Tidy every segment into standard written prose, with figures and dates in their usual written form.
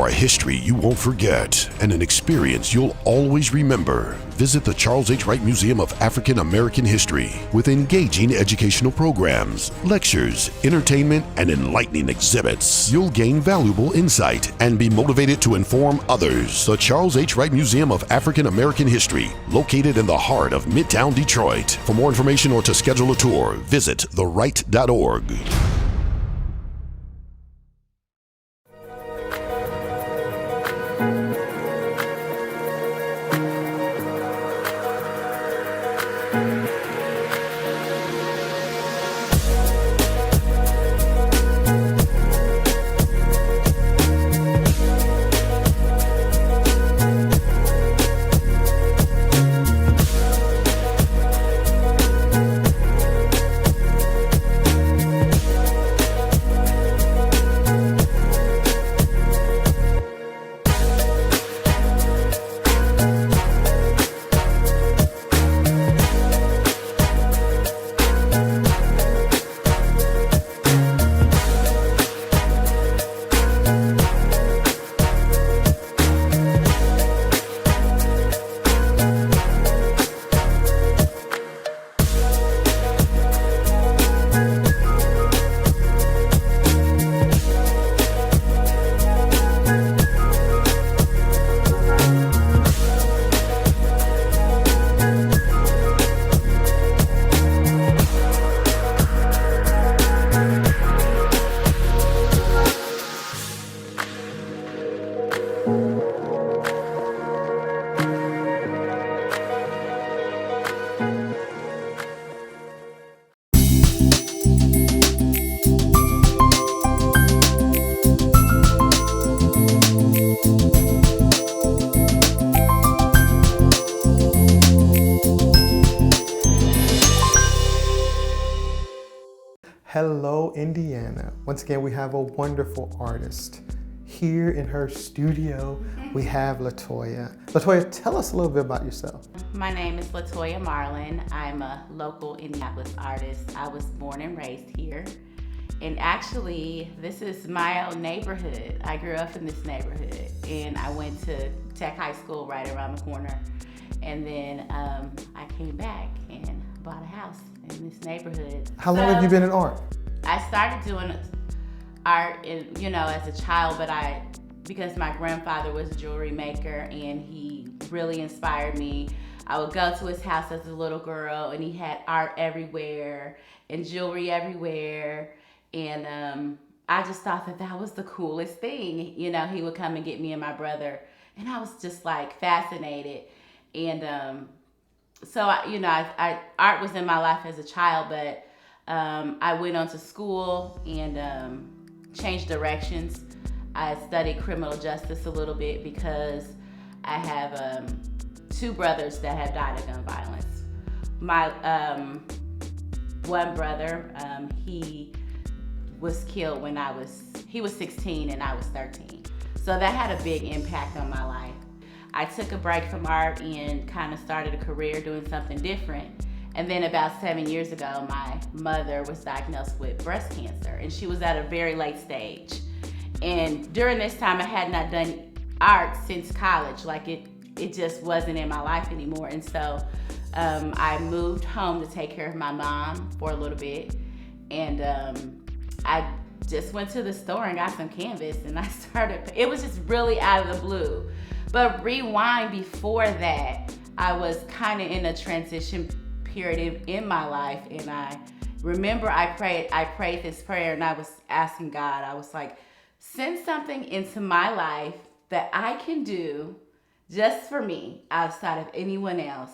For a history you won't forget and an experience you'll always remember, visit the Charles H. Wright Museum of African American History with engaging educational programs, lectures, entertainment, and enlightening exhibits. You'll gain valuable insight and be motivated to inform others. The Charles H. Wright Museum of African American History, located in the heart of Midtown Detroit. For more information or to schedule a tour, visit thewright.org. Hello, Indiana. Once again, we have a wonderful artist. Here in her studio, we have LaToya. LaToya, tell us a little bit about yourself. My name is Latoya Marlin. I'm a local Indianapolis artist. I was born and raised here. And actually, this is my own neighborhood. I grew up in this neighborhood and I went to Tech High School right around the corner. And then I came back and bought a house in this neighborhood. How long have you been in art? I started doing art, as a child, but because my grandfather was a jewelry maker and he really inspired me. I would go to his house as a little girl and he had art everywhere and jewelry everywhere. And I just thought that was the coolest thing. He would come and get me and my brother and I was just like fascinated. And so art was in my life as a child, but I went on to school and changed directions. I studied criminal justice a little bit because I have 2 brothers that have died of gun violence. My one brother, he was killed when he was 16 and I was 13. So that had a big impact on my life. I took a break from art and kind of started a career doing something different. And then about 7 years ago, my mother was diagnosed with breast cancer and she was at a very late stage. And during this time, I had not done art since college. Like it just wasn't in my life anymore. And so I moved home to take care of my mom for a little bit. And I just went to the store and got some canvas and I started, it was just really out of the blue. But rewind before that, I was kind of in a transition period in my life. And I remember I prayed this prayer and I was asking God, I was like, send something into my life that I can do just for me outside of anyone else.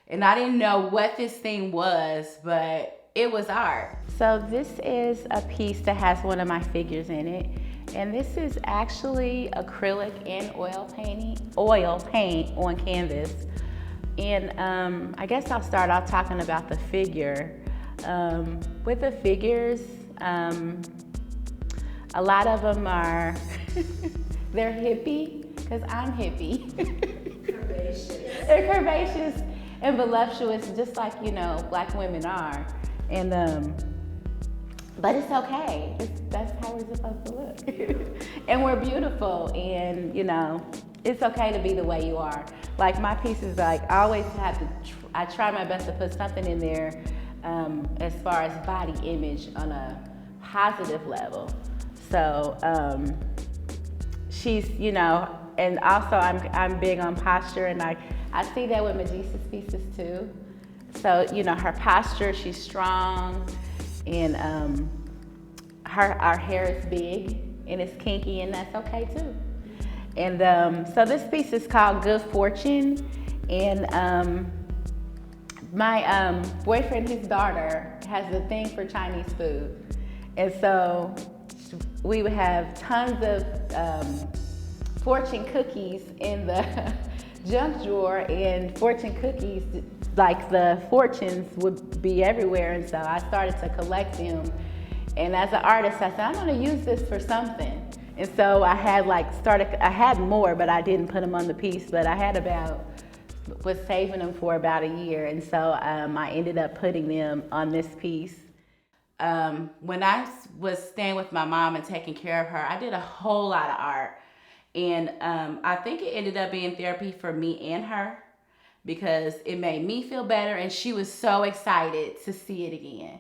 And I didn't know what this thing was, but it was art. So this is a piece that has one of my figures in it. And this is actually acrylic and oil paint on canvas. And I guess I'll start off talking about the figure. With the figures, a lot of them are, they're hippie, because I'm hippie. Curvaceous. They're curvaceous and voluptuous, just like, Black women are. And But it's okay. That's how we're supposed to look. And we're beautiful, and you know, it's okay to be the way you are. Like my pieces, like I always have to, I try my best to put something in there as far as body image on a positive level. So she's, you know, and also I'm big on posture, and I see that with Mejisa's pieces too. So, you know, her posture, she's strong, and our hair is big and it's kinky, and that's okay too. And so this piece is called Good Fortune, and my boyfriend, his daughter, has a thing for Chinese food. And so we would have tons of fortune cookies in the junk drawer, and fortune cookies, like the fortunes would be everywhere. And so I started to collect them. And as an artist, I said, I'm gonna use this for something. And so I had I had more, but I didn't put them on the piece, but I had was saving them for about a year. And so I ended up putting them on this piece. When I was staying with my mom and taking care of her, I did a whole lot of art. And I think it ended up being therapy for me and her, because it made me feel better, and she was so excited to see it again.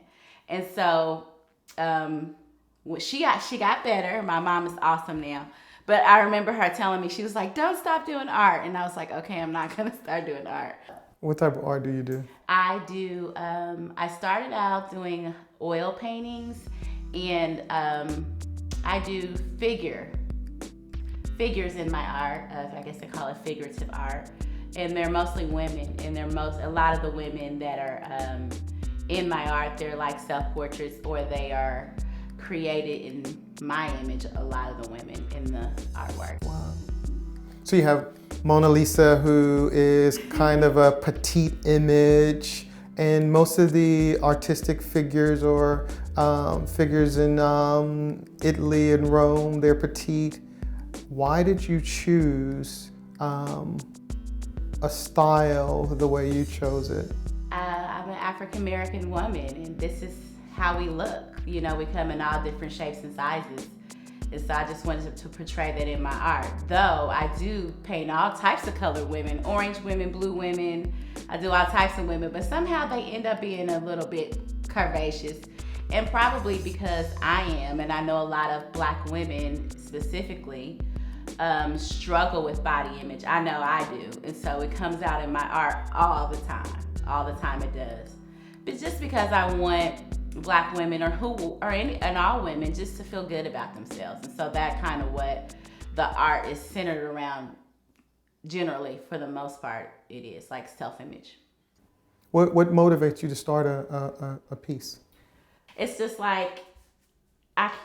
And so she got better. My mom is awesome now. But I remember her telling me, she was like, don't stop doing art. And I was like, okay, I'm not gonna start doing art. What type of art do you do? I do, I started out doing oil paintings, and I do figures in my art. I guess they call it figurative art. And they're mostly women, and a lot of the women that are in my art, they're like self-portraits, or they are created in my image, a lot of the women in the artwork. Wow. So you have Mona Lisa, who is kind of a petite image, and most of the artistic figures or figures in Italy and Rome, they're petite. Why did you choose a style the way you chose it? I'm an African-American woman, and this is how we look. You know, we come in all different shapes and sizes. And so I just wanted to portray that in my art. Though I do paint all types of colored women, orange women, blue women. I do all types of women, but somehow they end up being a little bit curvaceous. And probably because I am, and I know a lot of Black women specifically, struggle with body image. I know I do. And so it comes out in my art all the time it does. But just because I want Black women, and all women, just to feel good about themselves. And so that kind of what the art is centered around. Generally, for the most part, it is like self-image. What motivates you to start a piece? It's just like,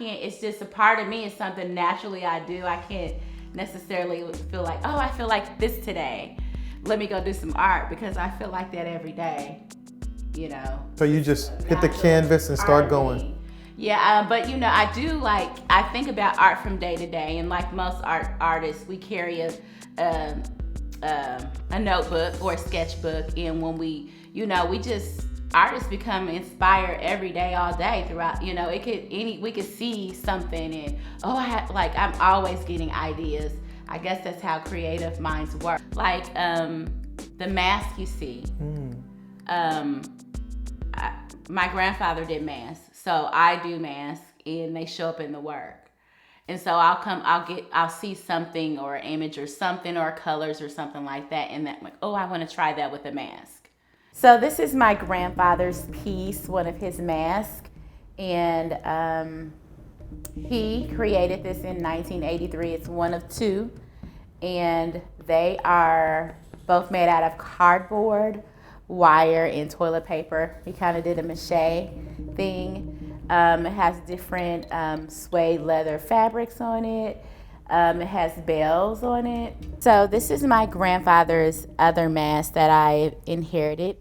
it's just a part of me. It's something naturally I do. I can't necessarily feel like, oh, I feel like this today, let me go do some art, because I feel like that every day, you know. So you just hit the canvas and start going. Yeah, but you know, I think about art from day to day, and like most artists, we carry a notebook or a sketchbook, and when artists become inspired every day, all day throughout, you know, we could see something, and I'm always getting ideas. I guess that's how creative minds work. Like the mask you see. My grandfather did masks, so I do masks, and they show up in the work. And so I'll see something or an image or something or colors or something like that, and that, like, oh, I want to try that with a mask. So this is my grandfather's piece, one of his masks, and he created this in 1983. It's one of two, and they are both made out of cardboard, wire, and toilet paper. He kind of did a mache thing. It has different suede leather fabrics on it. It has bells on it. So this is my grandfather's other mask that I inherited.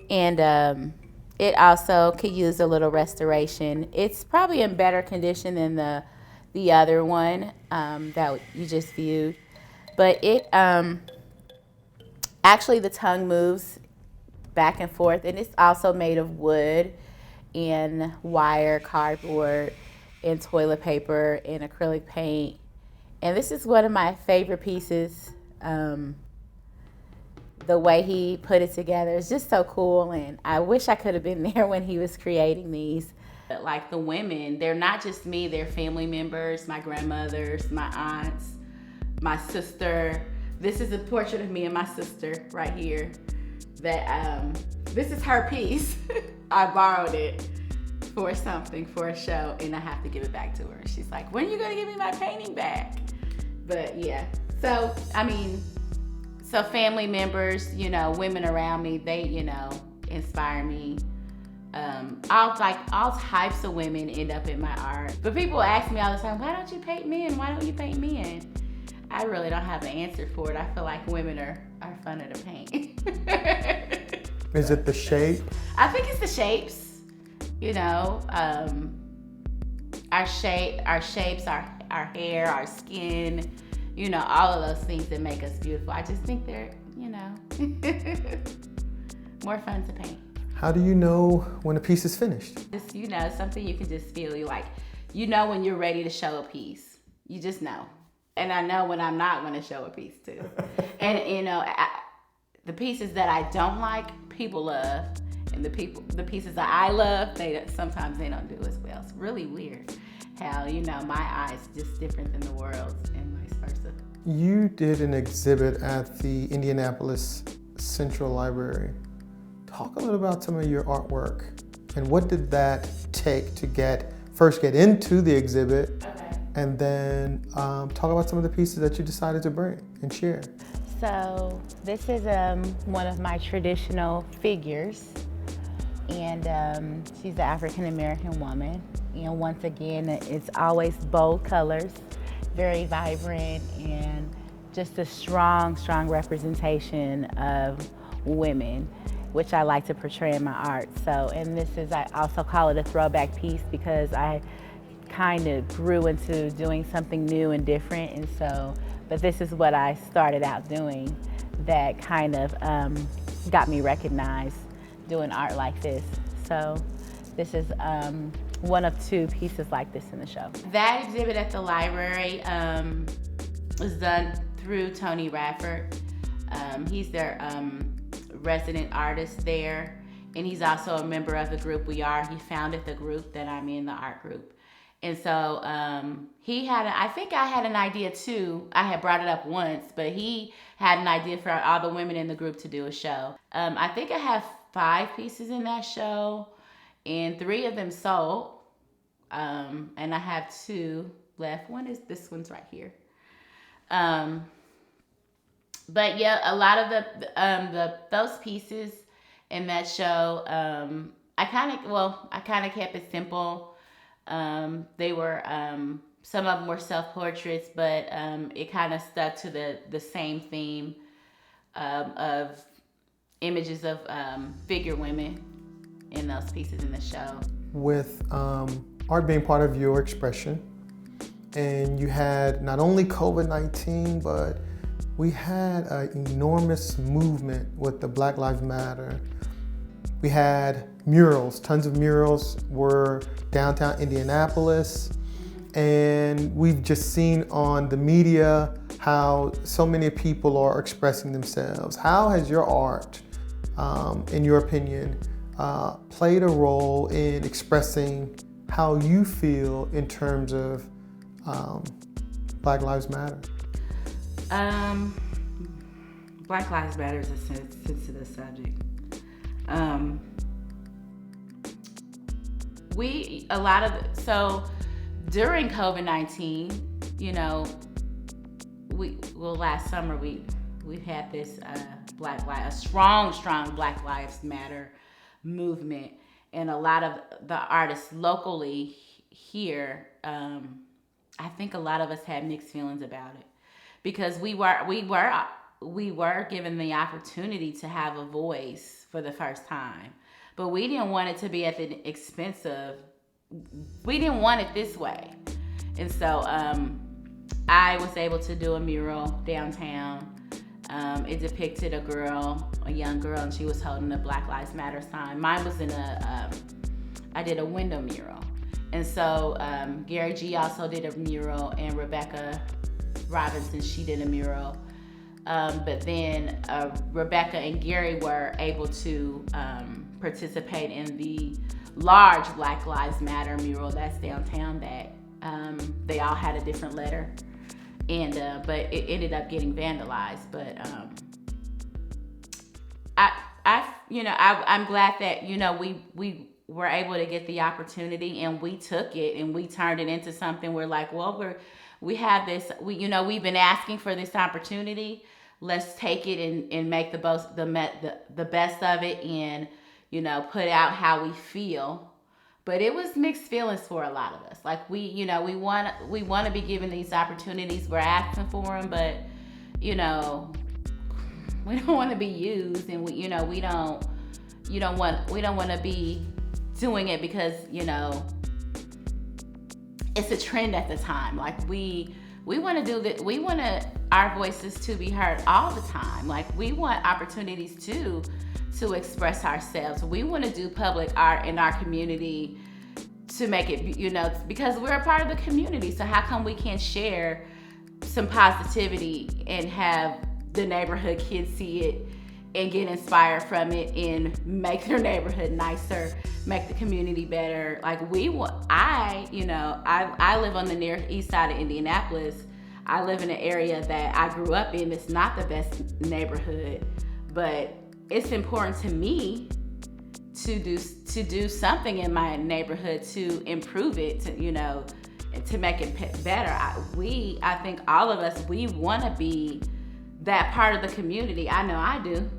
And it also could use a little restoration. It's probably in better condition than the other one that you just viewed. But it actually, the tongue moves back and forth, and it's also made of wood. and wire, cardboard, and toilet paper, and acrylic paint. And this is one of my favorite pieces. The way he put it together is just so cool, and I wish I could have been there when he was creating these. Like the women, they're not just me, they're family members, my grandmothers, my aunts, my sister. This is a portrait of me and my sister right here. That this is her piece. I borrowed it for something, for a show, and I have to give it back to her. She's like, when are you gonna give me my painting back? But yeah, so I mean, so family members, you know, women around me, they, you know, inspire me. All types of women end up in my art. But people ask me all the time, why don't you paint men? Why don't you paint men? I really don't have an answer for it. I feel like women are funner to paint. Is it the shape? I think it's the shapes, you know, our shapes, our hair, our skin, you know, all of those things that make us beautiful. I just think they're, you know, more fun to paint. How do you know when a piece is finished? Just, you know, something you can just feel. You like, you know when you're ready to show a piece. You just know. And I know when I'm not going to show a piece too. And, you know, the pieces that I don't like, people love. And the pieces that I love, sometimes they don't do as well. It's really weird how, you know, my eyes just different than the world's and vice versa. You did an exhibit at the Indianapolis Central Library. Talk a little about some of your artwork and what did that take to first get into the exhibit, okay, and then talk about some of the pieces that you decided to bring and share. So this is one of my traditional figures, and she's an African-American woman. And once again, it's always bold colors, very vibrant, and just a strong representation of women, which I like to portray in my art. So, and this is, I also call it a throwback piece because I kind of grew into doing something new and different. And so, but this is what I started out doing that kind of got me recognized doing art like this. So this is one of two pieces like this in the show. That exhibit at the library was done through Tony Radford. He's their resident artist there, and he's also a member of the group We Are. He founded the group that I'm in, the art group. And so I think I had an idea too. I had brought it up once, but he had an idea for all the women in the group to do a show. I think I have 5 pieces in that show, and 3 of them sold. And I have 2 left. This one's right here. But yeah, a lot of those pieces in that show, I kind of kept it simple. They were, some of them were self-portraits, but it kind of stuck to the same theme of images of figure women in those pieces in the show. With art being part of your expression, and you had not only COVID-19, but we had an enormous movement with the Black Lives Matter. We had murals, tons of murals were downtown Indianapolis, and we've just seen on the media how so many people are expressing themselves. How has your art, in your opinion, played a role in expressing how you feel in terms of Black Lives Matter? Black Lives Matter is a sensitive subject. So during COVID-19, you know, last summer we had this a strong Black Lives Matter movement, and a lot of the artists locally here, I think a lot of us had mixed feelings about it, because we were given the opportunity to have a voice for the first time, but we didn't want it to be at the expense of, we didn't want it this way. And so I was able to do a mural downtown. It depicted a young girl, and she was holding a Black Lives Matter sign. Mine was in I did a window mural. And so Gary G also did a mural, and Rebecca Robinson, she did a mural. But then Rebecca and Gary were able to participate in the large Black Lives Matter mural that's downtown that they all had a different letter. And but it ended up getting vandalized. But I'm glad that, you know, we were able to get the opportunity, and we took it and we turned it into something. We're like, well, we have this, we've been asking for this opportunity. Let's take it and make the best of it, and, you know, put out how we feel. But it was mixed feelings for a lot of us. Like, we want to be given these opportunities. We're asking for them, but, you know, we don't want to be used, and we don't want to be doing it because, you know, it's a trend at the time. Like, we want to do that. We want our voices to be heard all the time. Like, we want opportunities to express ourselves. We want to do public art in our community to make it, you know, because we're a part of the community. So how come we can't share some positivity and have the neighborhood kids see it and get inspired from it and make their neighborhood nicer, make the community better? Like, I live on the near east side of Indianapolis. I live in an area that I grew up in. It's not the best neighborhood, but it's important to me to do something in my neighborhood to improve it, to make it better. I think all of us, we want to be that part of the community. I know I do.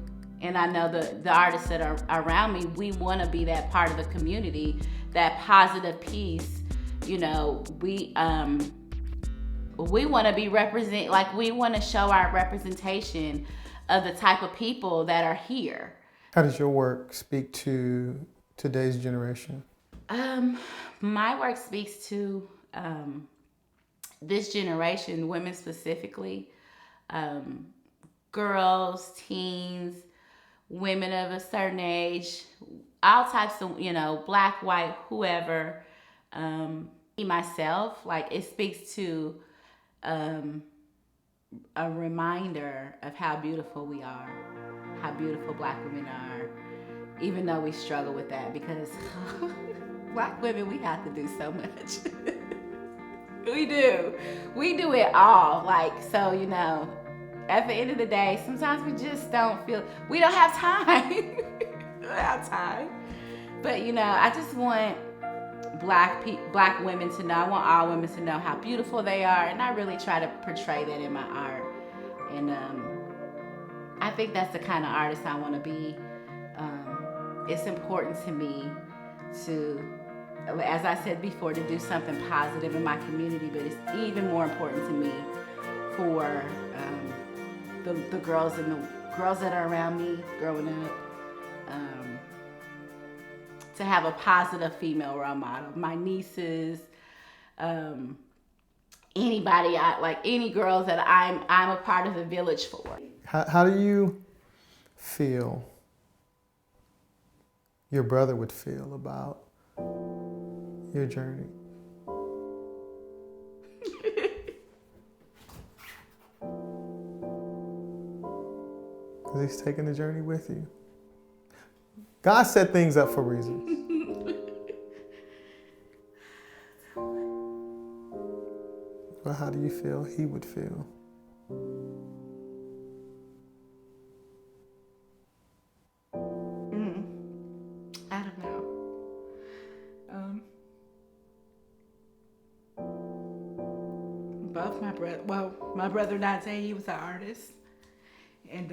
And I know the artists that are around me, we want to be that part of the community, that positive piece. You know, we want to be we want to show our representation of the type of people that are here. How does your work speak to today's generation? My work speaks to this generation, women specifically, girls, teens, women of a certain age, all types of, Black, white, whoever. Myself, like, it speaks to a reminder of how beautiful we are, how beautiful Black women are, even though we struggle with that, because Black women, we have to do so much. We do it all. Like, so, at the end of the day, sometimes we just we don't have time. We don't have time. But, I just want Black women to know, I want all women to know how beautiful they are, and I really try to portray that in my art. And I think that's the kind of artist I want to be. It's important to me to, as I said before, to do something positive in my community, but it's even more important to me for the girls that are around me growing up, to have a positive female role model. My nieces, anybody, any girls that I'm a part of the village for. How do you feel your brother would feel about your journey? Because he's taking the journey with you. God set things up for reasons. Well, how do you feel he would feel? I don't know. Both my brother Dante, he was an artist, and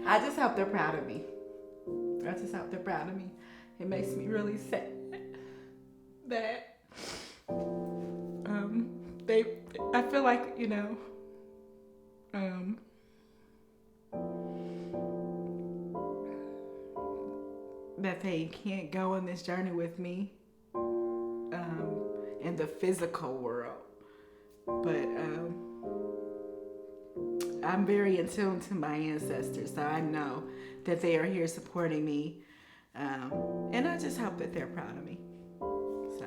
I just hope they're proud of me. It makes me really sad that I feel like, that they can't go on this journey with me in the physical world. But I'm very in tune to my ancestors, so I know that they are here supporting me. And I just hope that they're proud of me. So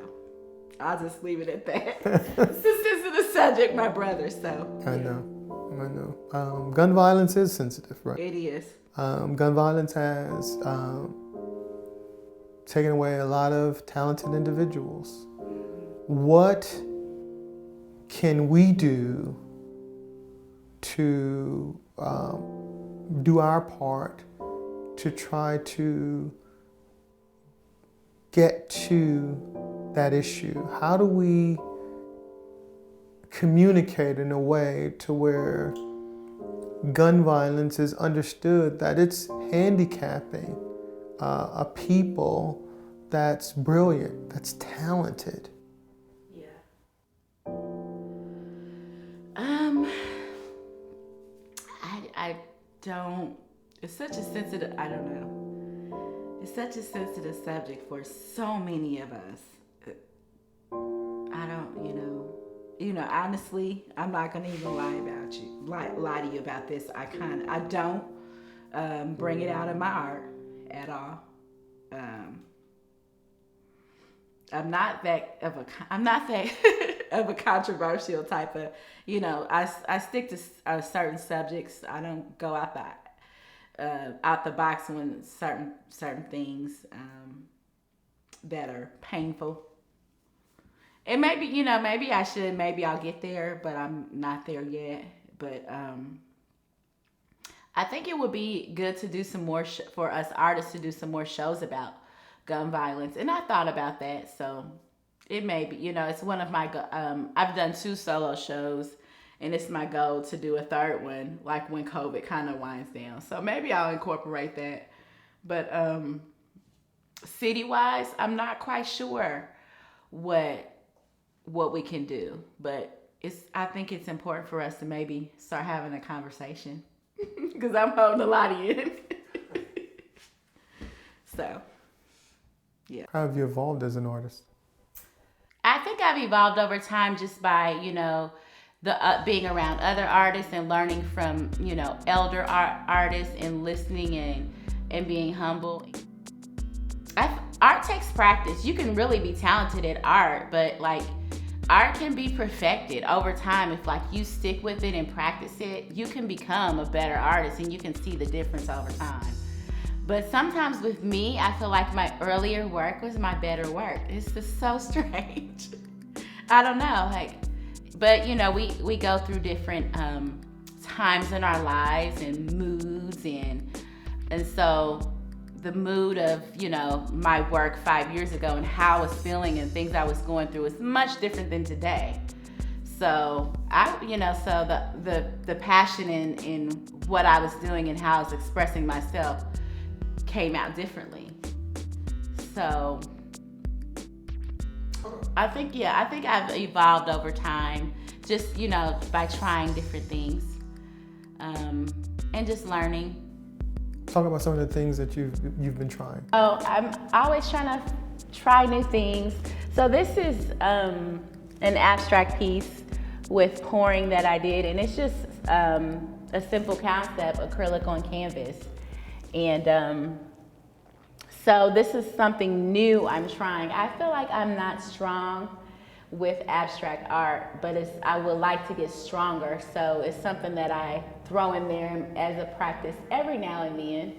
I'll just leave it at that. Since this is the subject, my brother, so. I know. Gun violence is sensitive, right? It is. Gun violence has taken away a lot of talented individuals. What can we do to do our part to try to get to that issue? How do we communicate in a way to where gun violence is understood that it's handicapping a people that's brilliant, that's talented? Yeah. I don't, it's such a sensitive, I don't know. It's such a sensitive subject for so many of us. I don't, honestly, I'm not gonna even lie to you about this. I don't bring it out in my art at all. I'm not that of a controversial type of, I stick to certain subjects. I don't go out the box when certain things that are painful. And maybe, maybe I should, maybe I'll get there, but I'm not there yet. But I think it would be good to do some more, for us artists to do some more shows about gun violence. And I thought about that. So it may be, it's one of my, I've done 2 solo shows, and it's my goal to do a 3rd one, like when COVID kind of winds down. So maybe I'll incorporate that. But city-wise, I'm not quite sure what we can do, but I think it's important for us to maybe start having a conversation because I'm holding a lot in. So, yeah. How have you evolved as an artist? I think I've evolved over time just by, being around other artists and learning from, elder artists and listening and being humble. Art takes practice. You can really be talented at art, but art can be perfected over time. If you stick with it and practice it, you can become a better artist and you can see the difference over time. But sometimes with me, I feel like my earlier work was my better work. It's just so strange. I don't know, but we go through different times in our lives and moods and so the mood of, my work 5 years ago and how I was feeling and things I was going through is much different than today. So the passion in what I was doing and how I was expressing myself came out differently. So I think I've evolved over time, just, by trying different things and just learning. Talk about some of the things that you've been trying. Oh, I'm always trying to try new things. So this is an abstract piece with pouring that I did, and it's just a simple concept, acrylic on canvas. And so this is something new I'm trying. I feel like I'm not strong with abstract art, but I would like to get stronger. So it's something that I throw in there as a practice every now and then.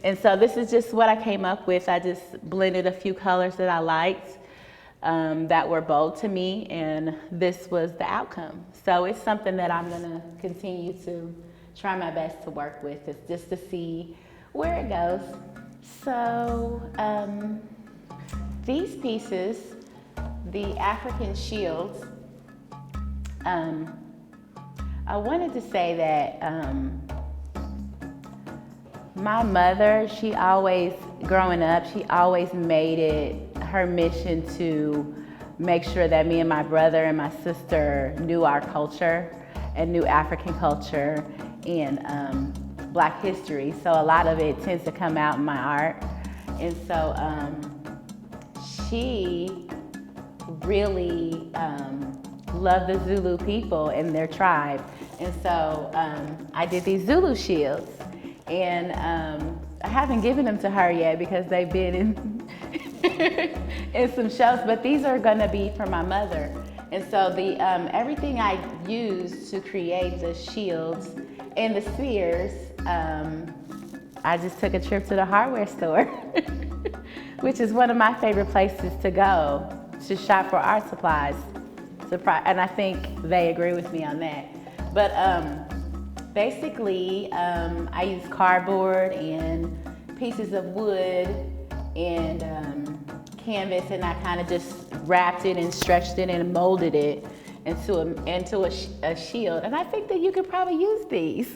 And so this is just what I came up with. I just blended a few colors that I liked that were bold to me, and this was the outcome. So it's something that I'm gonna continue to try my best to work with, just to see where it goes. So these pieces, the African shields, I wanted to say that my mother, growing up, she always made it her mission to make sure that me and my brother and my sister knew our culture and knew African culture and Black history. So a lot of it tends to come out in my art. And so she really loved the Zulu people and their tribe. And so I did these Zulu shields, and I haven't given them to her yet because they've been in some shows, but these are gonna be for my mother. And so the everything I used to create the shields and the spheres, I just took a trip to the hardware store, which is one of my favorite places to go to shop for art supplies. And I think they agree with me on that. But basically, I use cardboard and pieces of wood and canvas, and I kind of just wrapped it and stretched it and molded it into a shield. And I think that you could probably use these.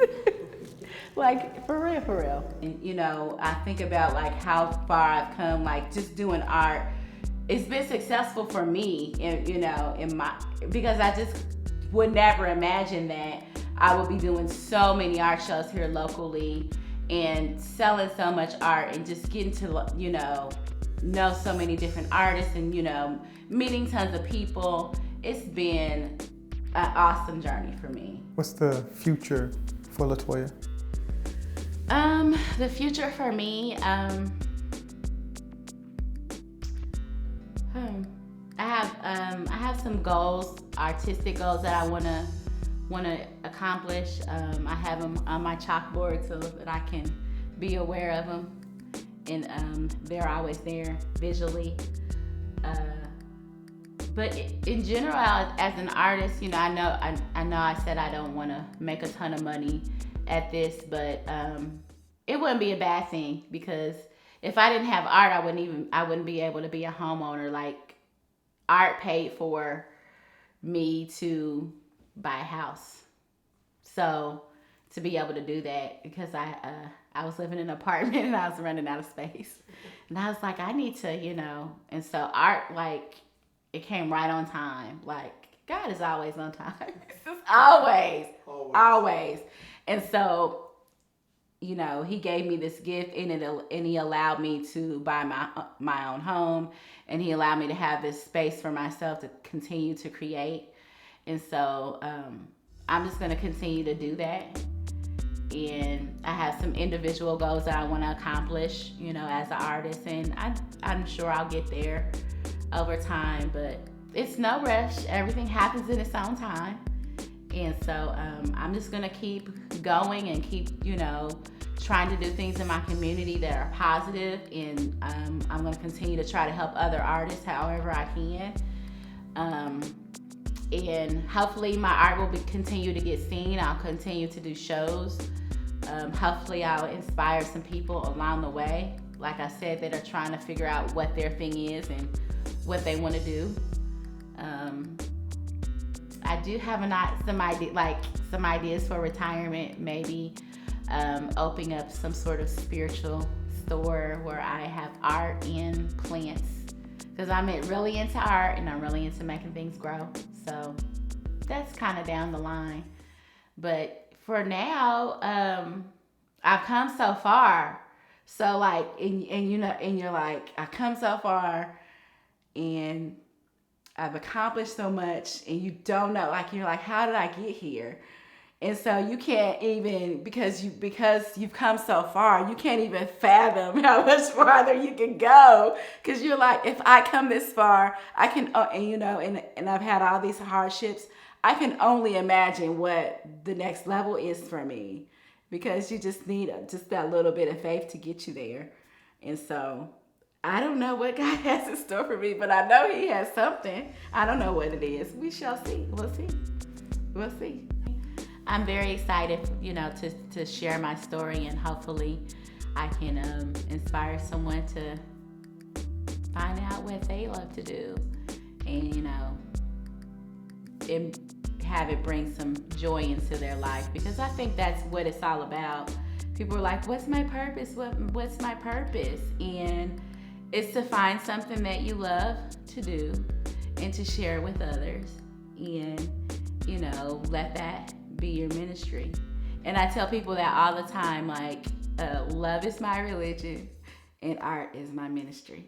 Like, for real. And, you know, I think about like how far I've come, like just doing art. It's been successful for me, because I just would never imagine that I would be doing so many art shows here locally and selling so much art and just getting to, know so many different artists and, meeting tons of people. It's been an awesome journey for me. What's the future for LaToya? The future for me, I have some goals, artistic goals that I wanna accomplish. I have them on my chalkboard so that I can be aware of them, and they're always there visually. But in general, as an artist, I know I said I don't want to make a ton of money at this, but it wouldn't be a bad thing, because if I didn't have art, I wouldn't be able to be a homeowner. Like, art paid for me to buy a house. So to be able to do that, because I was living in an apartment and I was running out of space, and I was like, I need to, and so art, like, it came right on time. Like, God is always on time. always. And so, he gave me this gift, and he allowed me to buy my own home, and he allowed me to have this space for myself to continue to create. And so I'm just going to continue to do that. And I have some individual goals that I want to accomplish, as an artist, and I'm sure I'll get there over time, but it's no rush. Everything happens in its own time. And so I'm just gonna keep going and keep, trying to do things in my community that are positive, and I'm gonna continue to try to help other artists however I can. And hopefully my art will continue to get seen. I'll continue to do shows. Hopefully I'll inspire some people along the way, like I said, that are trying to figure out what their thing is and what they want to do. I do have some ideas for retirement, maybe opening up some sort of spiritual store where I have art and plants, because I'm really into art and I'm really into making things grow. So that's kind of down the line. But for now, I've come so far. So like, and you're like, I've come so far and I've accomplished so much, and you don't know, like, you're like, how did I get here? And so you can't even, because you've come so far, you can't even fathom how much farther you can go. Because you're like, if I come this far, I can, and I've had all these hardships, I can only imagine what the next level is for me, because you just need just that little bit of faith to get you there. And so I don't know what God has in store for me, but I know He has something. I don't know what it is. We shall see. We'll see. I'm very excited, to share my story, and hopefully I can inspire someone to find out what they love to do, and, and have it bring some joy into their life, because I think that's what it's all about. People are like, what's my purpose? What's my purpose? And it's to find something that you love to do and to share with others, and, let that be your ministry. And I tell people that all the time, like, love is my religion and art is my ministry.